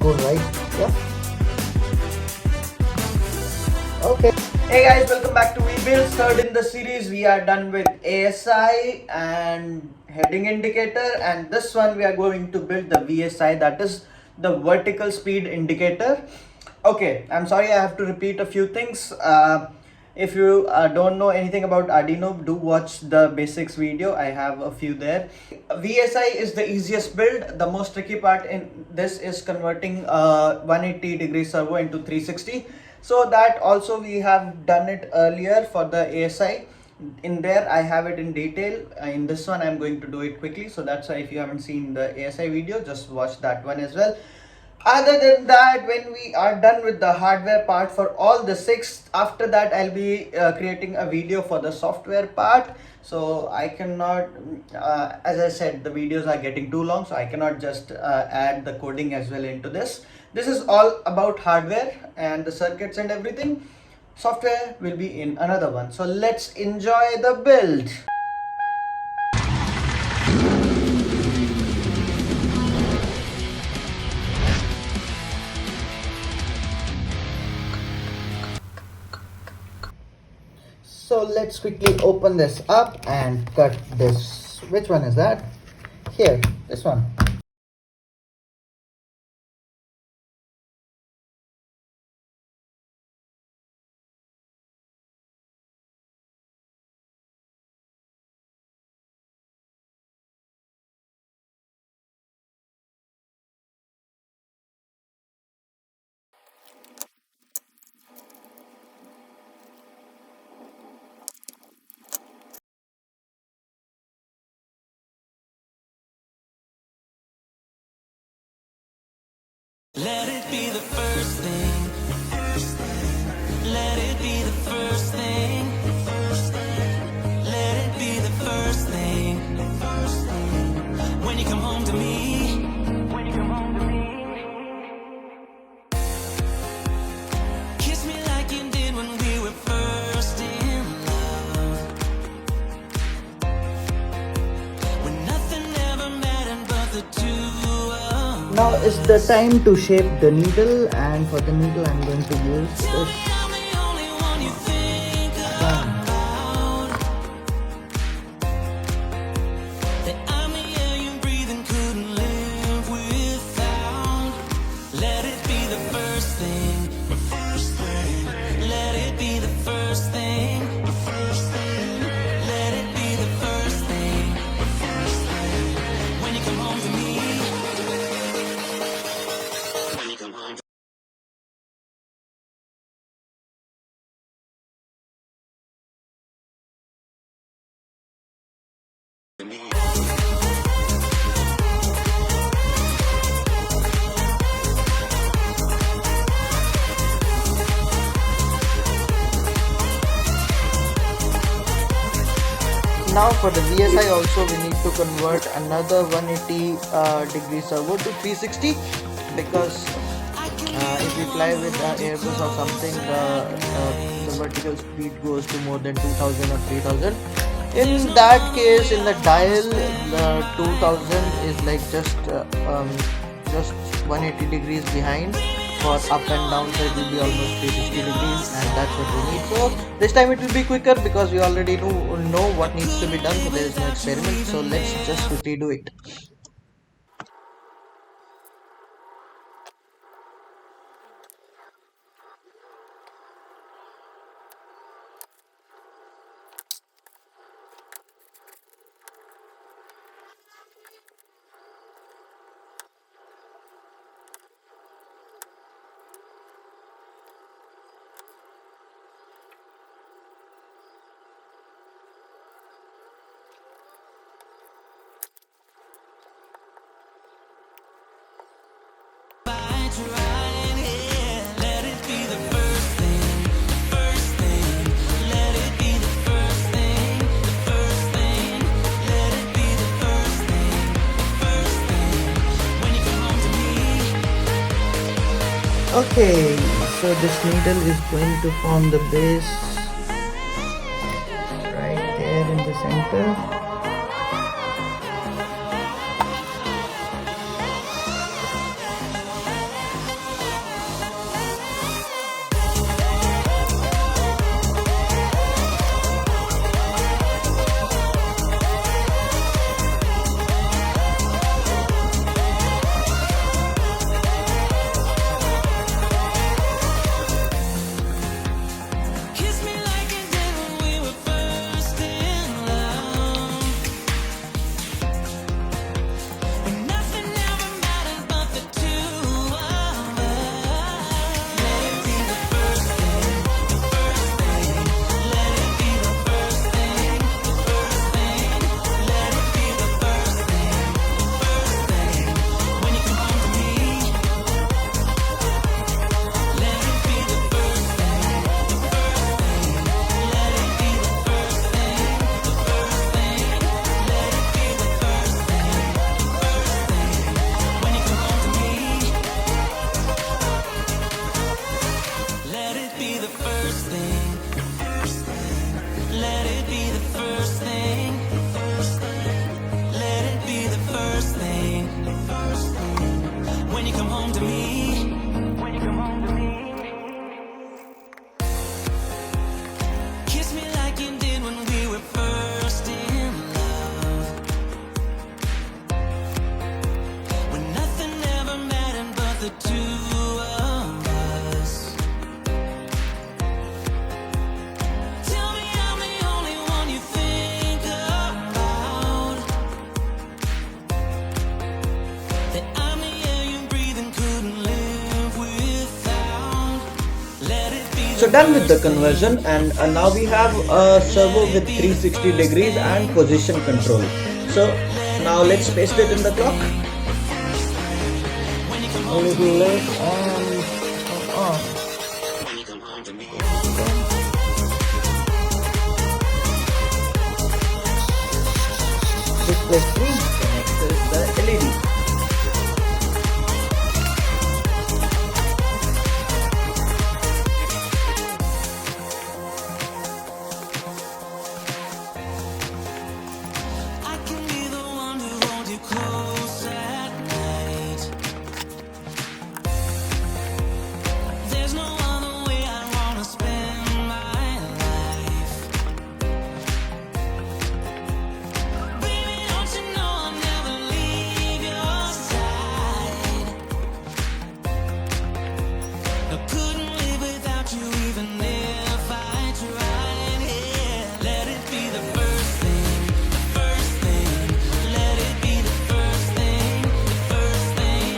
go right. Yeah. Okay. Hey guys, welcome back to VBuilds. Third in the series. We are done with ASI and heading indicator, and this one we are going to build the VSI, that is the vertical speed indicator. Okay, I'm sorry I have to repeat a few things. If you don't know anything about Arduino, do watch the basics video. I have a few there. VSI is the easiest build. The most tricky part in this is converting a 180-degree servo into 360. So that also we have done it earlier for the ASI. In there I have it in detail. In this one I'm going to do it quickly. So that's why if you haven't seen the ASI video, just watch that one as well. Other than that, when we are done with the hardware part for all the 6, after that I'll be creating a video for the software part. So I cannot, as I said, the videos are getting too long, so I cannot just add the coding as well into this. This is all about hardware and the circuits and everything. Software will be in another one. So let's enjoy the build. So let's quickly open this up and cut this. Which one is that? Here, this one. Let it be the first thing. Let it be the first thing. Let it be the first thing. When you come home to me. When you come home to me. Kiss me like you did when we were first in love. When nothing ever mattered but the two. Now is the time to shape the needle, and for the needle I'm going to use this. Let it be the first thing. Let it be the first thing. Let it be the first thing. When you come home to me. When you come home to me. Now for the VSI also we need to convert another 180 degree servo to 360, because if we fly with Airbus or something, the vertical speed goes to more than 2000 or 3000. In that case, in the dial, the 2000 is like just 180 degrees behind. For up and down, so it will be almost 360 degrees, and that's what we need. So this time it will be quicker because we already know what needs to be done, so there is no experiment. So let's just quickly do it. Let it be the first thing. First thing. Let it be the first thing. The first thing. Let it be the first thing. First thing. When you come home to me. Okay, so this needle is going to form the base right there in the center. So done with the conversion, and now we have a servo with 360 degrees and position control. So now let's paste it in the clock. A little less and on. 6+3, next is the LED. I can be the one who holds you close at night. There's no other way I wanna spend my life. Baby, don't you know I'll never leave your side. I couldn't live without you even if I tried. Yeah, let it be the first thing, the first thing. Let it be the first thing, the first thing.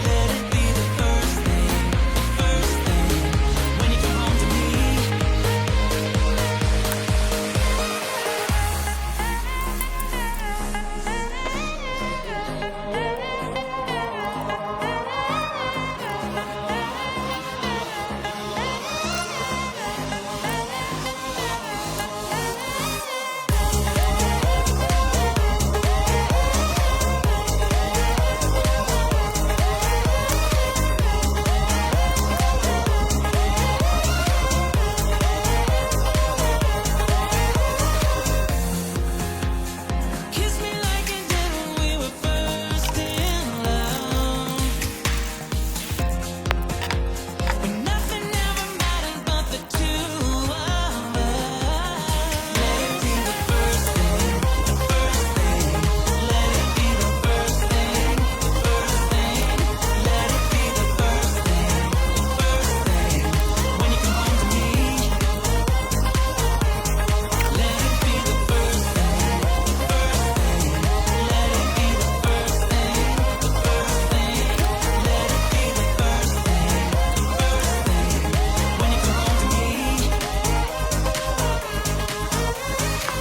Let it be the first thing, the first thing. When you come home to me. Kiss me like you did when we were first in love. When nothing ever matters but the two of us. Let it be the first thing, the first thing. Let it be the first thing, the first thing. Let it be the first thing, the first thing. When you come home to me. Let it be the first thing, the first thing. Let it be the first thing, the first thing. Let it be the first thing, the first thing. When you come home to me.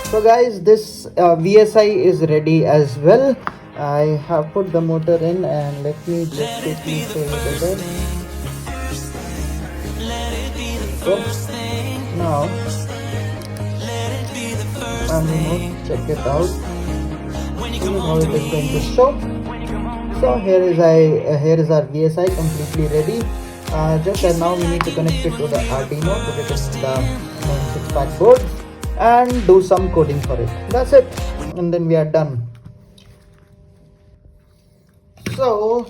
So guys, this VSI is ready as well. I have put the motor in, and let me just quickly show you the bed. Let it be the So first thing. now Let it be the first I'm thing. remote. Check it out. When you This come is how home to it is going to me. show. So here is our VSI completely ready. Just that now we need to connect it to the Arduino, put it in the main 6-pack board, and do some coding for it. That's it, and then we are done. So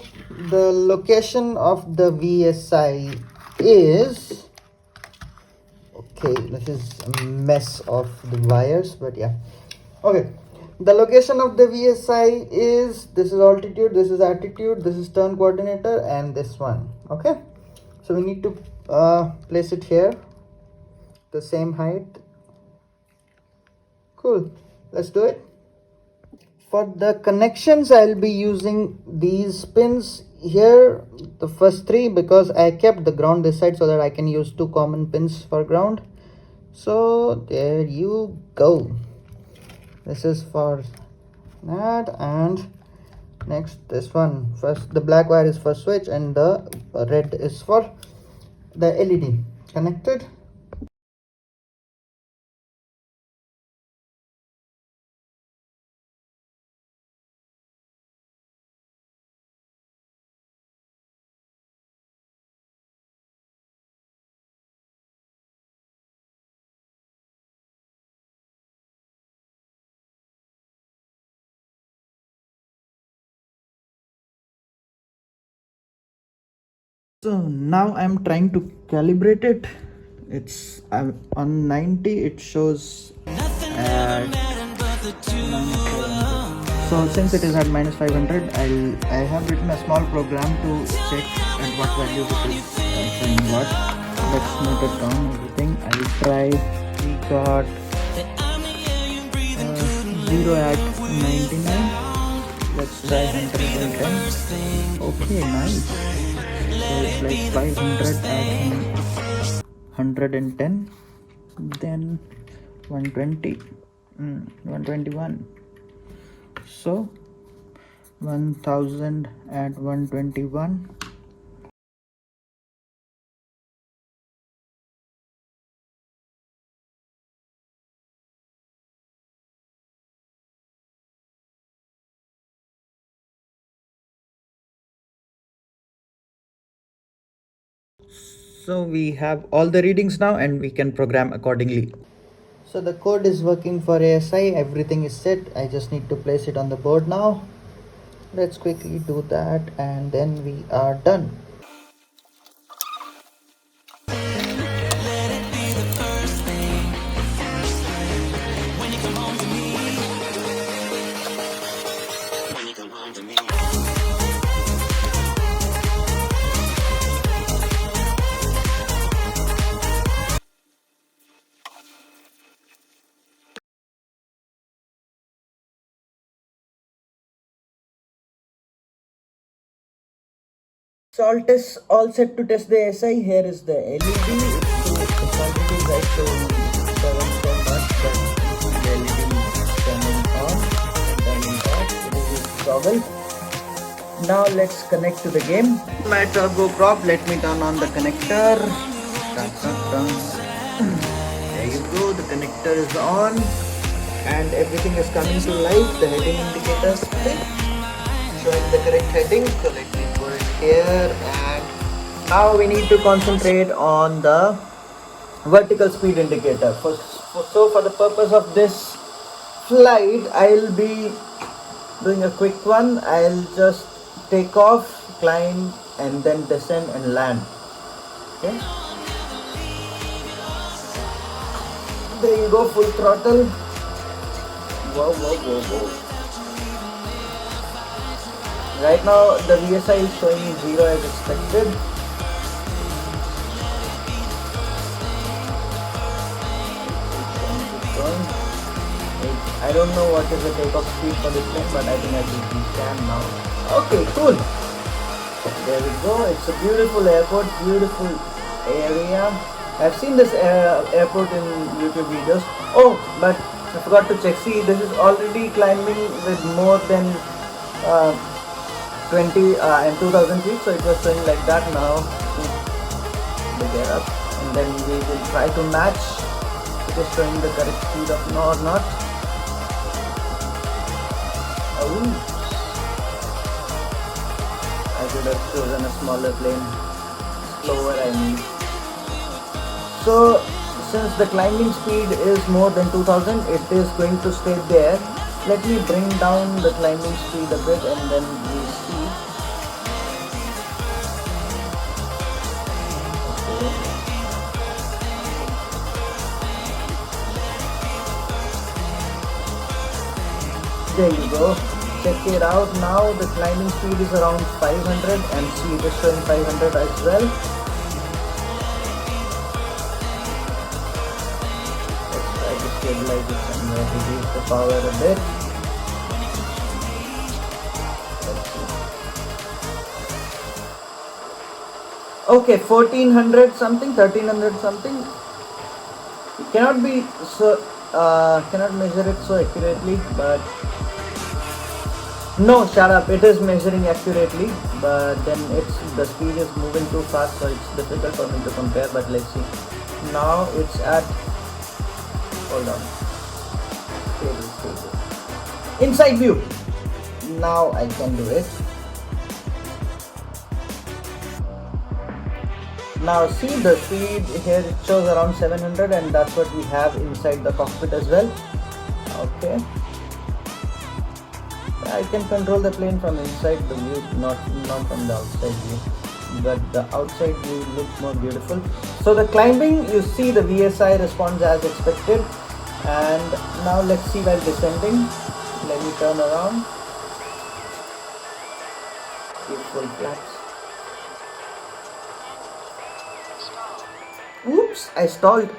the location of the VSI is, okay, this is a mess of the wires, but yeah, okay. The location of the VSI is, this is altitude, this is attitude, this is turn coordinator, and this one. Okay, so we need to place it here, the same height. Cool, let's do it. For the connections, I'll be using these pins here, the first three, because I kept the ground this side so that I can use two common pins for ground. So there you go. This is for that, and next this one. First, the black wire is for switch, and the red is for the LED. Connected. So now I'm trying to calibrate it. It's on 90, it shows at so since it is at -500, I have written a small program to check at what values it is showing what. Let's note it down everything. I'll try. We got 0 at 99. Let's try 110. Okay, nice. So it's like 500 at 110, then 120, 121. So 1000 at 121. So we have all the readings now and we can program accordingly. So the code is working for ASI, everything is set. I just need to place it on the board now. Let's quickly do that and then we are done. Let it be the first thing when you come home to me. When you come home to me. Salt is all set to test the SI. Here is the LED. It's already right to 7 watts, but the LED turning on and turning off. It is toggle. Now let's connect to the game. My turbo prop. Let me turn on the connector. Dun, dun, dun. There you go. The connector is on, and everything is coming to life. The heading indicators showing the correct heading. So let me put it here, and now we need to concentrate on the vertical speed indicator. So for the purpose of this flight, I'll be doing a quick one. I'll just take off, climb, and then descend and land. Okay. There you go, full throttle. Whoa, whoa, whoa, whoa. Right now the VSI is showing 0 as expected. I don't know what is the takeoff speed for this plane, but I think I think we can now. Okay, cool. There we go. It's a beautiful airport, beautiful area. I've seen this airport in YouTube videos. Oh, but I forgot to check. See, this is already climbing with more than 20 and 2000 feet, so it was showing like that. Now we get up, and then we will try to match. It is showing the correct speed of no or not. Oh, I should have chosen a smaller plane, slower I mean. So since the climbing speed is more than 2000, it is going to stay there. Let me bring down the climbing speed a bit and then we see. There you go. Check it out now. The climbing speed is around 500 and see it is showing 500 as well. Let's try to stabilize it somewhere, reduce the power a bit. Let's see. Okay, 1400 something, 1300 something. It cannot be so, cannot measure it so accurately, but no, shut up, it is measuring accurately, but then the speed is moving too fast, so it's difficult for me to compare. But let's see. Now it's at, hold on, stable. Inside view. Now I can do it. Now see the speed here, it shows around 700, and that's what we have inside the cockpit as well. Okay. I can control the plane from inside the view, not from the outside view, but the outside view looks more beautiful. So the climbing, you see the VSI responds as expected, and now let's see while descending. Let me turn around. Give full flaps. Oops, I stalled.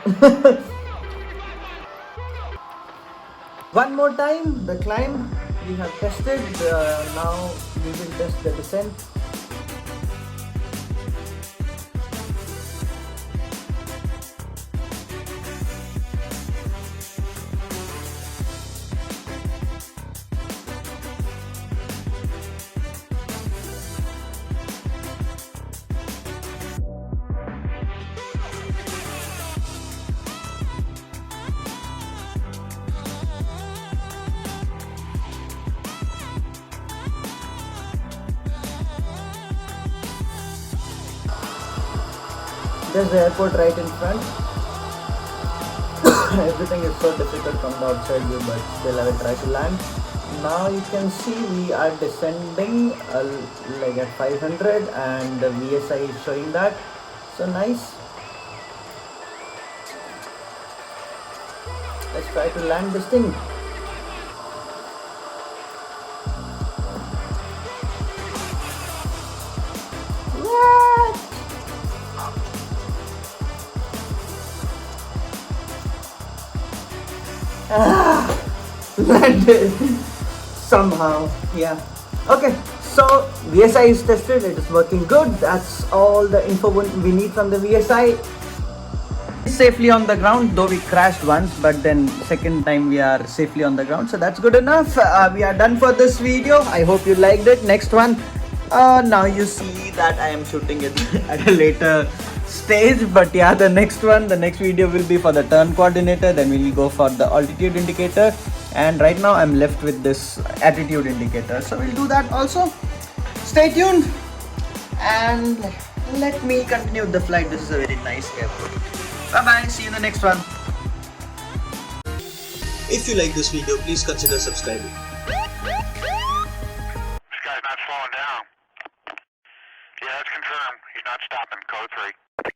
One more time, the climb we have tested. Now we will test the descent. There's the airport right in front. Everything is so difficult from the outside view, but still I will try to land. Now you can see we are descending like at 500 and the VSI is showing that. So nice. Let's try to land this thing. What? Landed somehow. Yeah. Okay. So VSI is tested. It is working good. That's all the info we need from the VSI. Safely on the ground, though we crashed once, but then second time we are safely on the ground, so that's good enough. We are done for this video. I hope you liked it. Next one, now you see that I am shooting it at a later stage, but yeah, the next video will be for the turn coordinator, then we will go for the altitude indicator, and right now I'm left with this attitude indicator, so we'll do that also. Stay tuned and let me continue the flight. This is a very nice airport. Bye bye, see you in the next one. If you like this video, please consider subscribing. This guy's not slowing down. Yeah, that's confirmed. He's not stopping. Code 3.